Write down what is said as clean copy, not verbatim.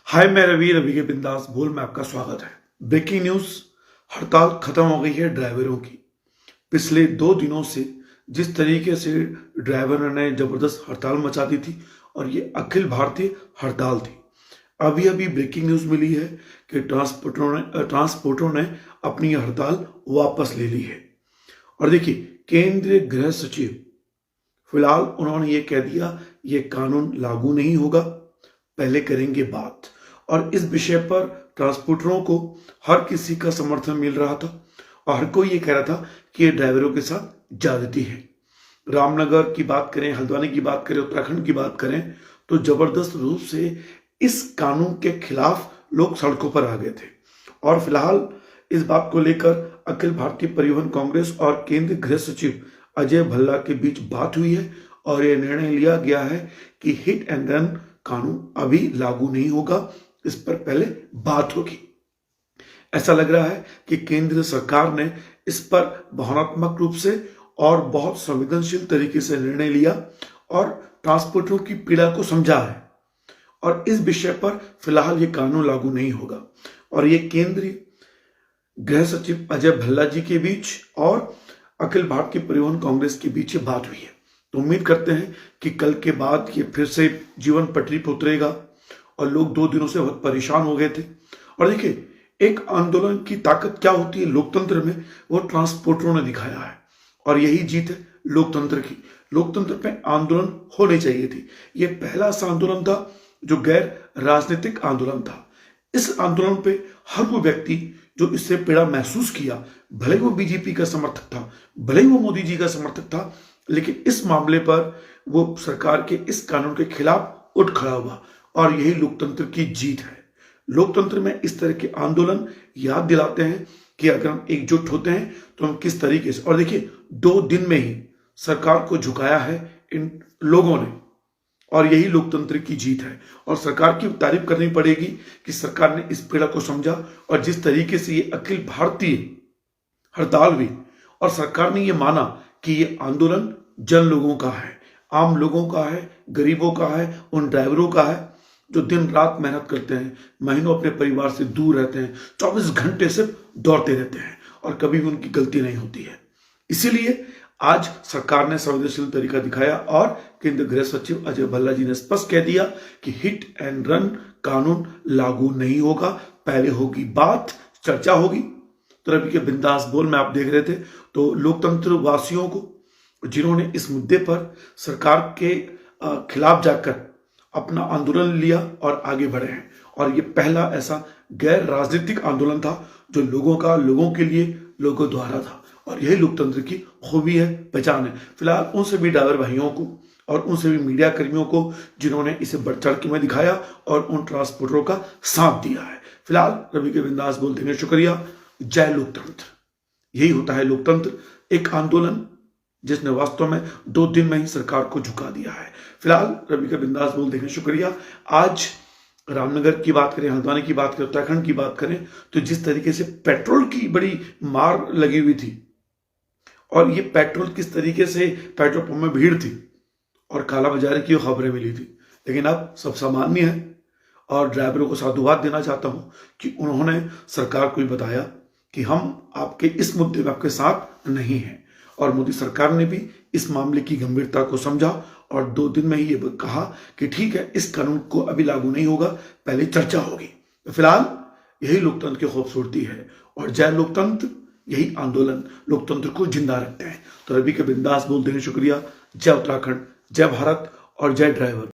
हाय, मैं रवि रवि के बिंदास बोल में आपका स्वागत है। ब्रेकिंग न्यूज, हड़ताल खत्म हो गई है ड्राइवरों की। पिछले 2 दिनों से जिस तरीके से ड्राइवरों ने जबरदस्त हड़ताल मचा दी थी और ये अखिल भारतीय हड़ताल थी। अभी अभी ब्रेकिंग न्यूज मिली है कि ट्रांसपोर्टरों ने अपनी हड़ताल वापस ले ली है। और देखिए, केंद्रीय गृह सचिव फिलहाल उन्होंने ये कह दिया ये कानून लागू नहीं होगा, पहले करेंगे बात। और इस विषय पर ट्रांसपोर्टरों को हर किसी का समर्थन मिल रहा था और हर कोई ये कह रहा था कि ये ड्राइवरों के साथ ज्यादती है। रामनगर की बात करें, हल्द्वानी की बात करें, उत्तराखंड की बात करें तो जबरदस्त रूप से इस कानून के खिलाफ लोग सड़कों पर आ गए थे। और फिलहाल इस बात को लेकर अखिल भारतीय परिवहन कांग्रेस और केंद्रीय गृह सचिव अजय भल्ला के बीच बात हुई है और यह निर्णय लिया गया है कि हिट एंड रन कानून अभी लागू नहीं होगा, इस पर पहले बात होगी। ऐसा लग रहा है कि केंद्र सरकार ने इस पर भावनात्मक रूप से और बहुत संवेदनशील तरीके से निर्णय लिया और ट्रांसपोर्टरों की पीड़ा को समझा है और इस विषय पर फिलहाल ये कानून लागू नहीं होगा। और ये केंद्रीय गृह सचिव अजय भल्ला जी के बीच और अखिल भारतीय परिवहन कांग्रेस के बीच ये बात हुई है। तो उम्मीद करते हैं कि कल के बाद ये फिर से जीवन पटरी पर उतरेगा। और लोग 2 दिनों से बहुत परेशान हो गए थे। और देखिए, एक आंदोलन की ताकत क्या होती है लोकतंत्र में, वो ट्रांसपोर्टरों ने दिखाया है और यही जीत है लोकतंत्र की। लोकतंत्र पे आंदोलन होने चाहिए थी। ये पहला ऐसा आंदोलन था जो गैर राजनीतिक आंदोलन था। इस आंदोलन पे हर वो व्यक्ति जो इससे पीड़ा महसूस किया, भले वो बीजेपी का समर्थक था, भले वो मोदी जी का समर्थक था, लेकिन इस मामले पर वो सरकार के इस कानून के खिलाफ उठ खड़ा हुआ और यही लोकतंत्र की जीत है। लोकतंत्र में इस तरह के आंदोलन याद दिलाते हैं कि अगर हम एकजुट होते हैं तो हम किस तरीके से। और देखिए, 2 दिन में ही सरकार को झुकाया है इन लोगों ने और यही लोकतंत्र की जीत है। और सरकार की तारीफ करनी पड़ेगी कि सरकार ने इस पीड़ा को समझा और जिस तरीके से ये अखिल भारतीय हड़ताल हुई और सरकार ने ये माना कि ये आंदोलन जन लोगों का है, आम लोगों का है, गरीबों का है, उन ड्राइवरों का है जो दिन रात मेहनत करते हैं, महीनों अपने परिवार से दूर रहते हैं, 24 घंटे सिर्फ दौड़ते रहते हैं और कभी भी उनकी गलती नहीं होती है। इसीलिए आज सरकार ने संवेदनशील तरीका दिखाया और केंद्रीय गृह सचिव अजय भल्ला जी ने स्पष्ट कह दिया कि हिट एंड रन कानून लागू नहीं होगा, पहले होगी बात, चर्चा होगी। तो रवि के बिंदास बोल में आप देख रहे थे। तो लोकतंत्र वासियों को जिन्होंने इस मुद्दे पर सरकार के खिलाफ जाकर अपना आंदोलन लिया और आगे बढ़े हैं। और ये पहला ऐसा गैर राजनीतिक आंदोलन था जो लोगों के लिए, लोगों द्वारा था। और यही लोकतंत्र की खूबी है, पहचान है। फिलहाल उन सभी ड्राइवर भाइयों को और उन सभी मीडिया कर्मियों को जिन्होंने इसे बढ़ चढ़ के में दिखाया और उन ट्रांसपोर्टरों का साथ दिया है। फिलहाल रवि के बिंदास बोल देंगे शुक्रिया। जय लोकतंत्र। यही होता है लोकतंत्र, एक आंदोलन जिसने वास्तव में 2 दिन में ही सरकार को झुका दिया है। फिलहाल रवि का बिंदास बोल देखें शुक्रिया। आज रामनगर की बात करें, हल्द्वानी की बात करें, उत्तराखंड की बात करें तो जिस तरीके से पेट्रोल की बड़ी मार लगी हुई थी और ये पेट्रोल किस तरीके से पेट्रोल पंप में भीड़ थी और कालाबाजारी की खबरें मिली थी, लेकिन अब सब सामान्य है। और ड्राइवरों को साधुवाद देना चाहता हूं कि उन्होंने सरकार को भी बताया कि हम आपके इस मुद्दे में आपके साथ नहीं हैं। और मोदी सरकार ने भी इस मामले की गंभीरता को समझा और 2 दिन में ही ये कहा कि ठीक है, इस कानून को अभी लागू नहीं होगा, पहले चर्चा होगी। तो फिलहाल यही लोकतंत्र की खूबसूरती है और जय लोकतंत्र, यही आंदोलन लोकतंत्र को जिंदा रखते हैं। तो रवि के बिंदास बोल देने शुक्रिया। जय उत्तराखंड, जय भारत और जय ड्राइवर।